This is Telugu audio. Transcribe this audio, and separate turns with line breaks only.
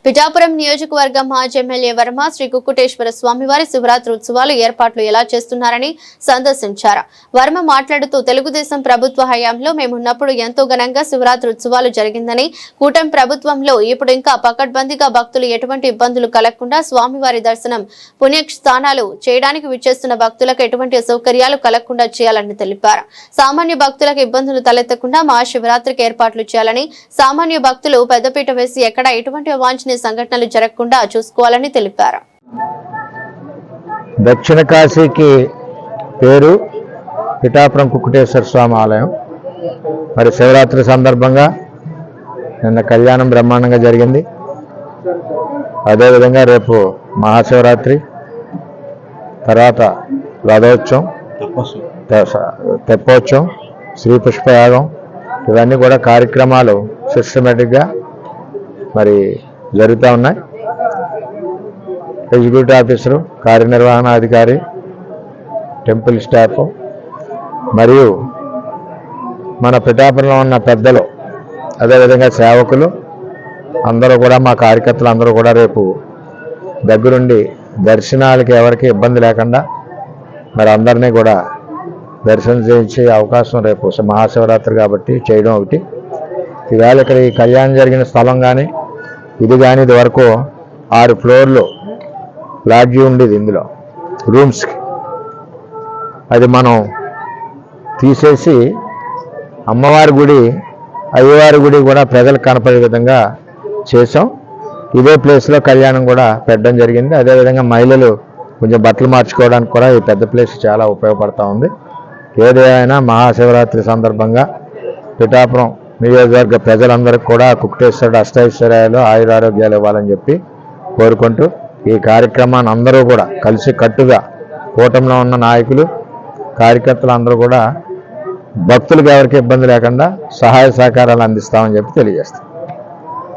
పిఠాపురం నియోజకవర్గం మాజీ ఎమ్మెల్యే వర్మ శ్రీ కుక్కుటేశ్వర స్వామివారి శివరాత్రి ఉత్సవాలు ఏర్పాట్లు ఎలా చేస్తున్నారని సందర్శించారు. వర్మ మాట్లాడుతూ తెలుగుదేశం ప్రభుత్వ హయాంలో మేమున్నప్పుడు ఎంతో ఘనంగా శివరాత్రి ఉత్సవాలు జరిగిందని, కూటమి ప్రభుత్వంలో ఇప్పుడు ఇంకా పకడ్బందీగా భక్తులు ఎటువంటి ఇబ్బందులు కలగకుండా స్వామివారి దర్శనం పుణ్యస్థానాలు చేయడానికి విచ్చేస్తున్న భక్తులకు ఎటువంటి అసౌకర్యాలు కలగకుండా చేయాలని తెలిపారు. సామాన్య భక్తులకు ఇబ్బందులు తలెత్తకుండా మహాశివరాత్రికి ఏర్పాట్లు చేయాలని, సామాన్య భక్తులు పెద్దపీట వేసి ఎక్కడ ఎటువంటి అవాంఛనీయ సంఘటనలు జరగకుండా చూసుకోవాలని తెలిపారు.
దక్షిణ కాశీకి పేరు పిఠాపురం కుక్కుటేశ్వర స్వామి ఆలయం. మరి శివరాత్రి సందర్భంగా నిన్న కళ్యాణం బ్రహ్మాండంగా జరిగింది. అదేవిధంగా రేపు మహాశివరాత్రి, తర్వాత రథోత్సవం, తెప్పోత్సవం, శ్రీ పుష్పయాగం, ఇవన్నీ కూడా కార్యక్రమాలు సిస్టమేటిక్గా మరి జరుగుతూ ఉన్నాయి. ఎగ్జిక్యూటివ్ ఆఫీసరు, కార్యనిర్వహణాధికారి, టెంపుల్ స్టాఫ్ మరియు మన పిఠాపురంలో ఉన్న పెద్దలు, అదేవిధంగా సేవకులు అందరూ కూడా, మా కార్యకర్తలు అందరూ కూడా రేపు దగ్గరుండి దర్శనాలకి ఎవరికి ఇబ్బంది లేకుండా మరి అందరినీ కూడా దర్శనం చేయించే అవకాశం రేపు మహాశివరాత్రి కాబట్టి చేయడం ఒకటి. ఈవేళ ఇక్కడ ఈ కళ్యాణం జరిగిన స్థలం కానీ ఇది కానీ ఇది వరకు 6 ఫ్లోర్లు లాడ్జీ ఉండేది. ఇందులో రూమ్స్కి అది మనం తీసేసి అమ్మవారి గుడి, అయ్యవారి గుడి కూడా ప్రజలకు కనపడే విధంగా చేసాం. ఇదే ప్లేస్లో కళ్యాణం కూడా పెట్టడం జరిగింది. అదేవిధంగా మహిళలు కొంచెం బట్టలు మార్చుకోవడానికి కూడా ఈ పెద్ద ప్లేస్ చాలా ఉపయోగపడుతూ ఉంది. ఏదేమైనా మహాశివరాత్రి సందర్భంగా పిఠాపురం నియోజకవర్గ ప్రజలందరికీ కూడా కుక్కుటేశ్వరుడు అష్టైశ్వర్యాలు, ఆయురారోగ్యాలు ఇవ్వాలని చెప్పి కోరుకుంటూ ఈ కార్యక్రమాన్ని అందరూ కూడా కలిసి కట్టుగా కూటమిలో ఉన్న నాయకులు, కార్యకర్తలు అందరూ కూడా భక్తులకు ఎవరికి ఇబ్బంది లేకుండా సహాయ సహకారాలు అందిస్తామని చెప్పి తెలియజేస్తాం.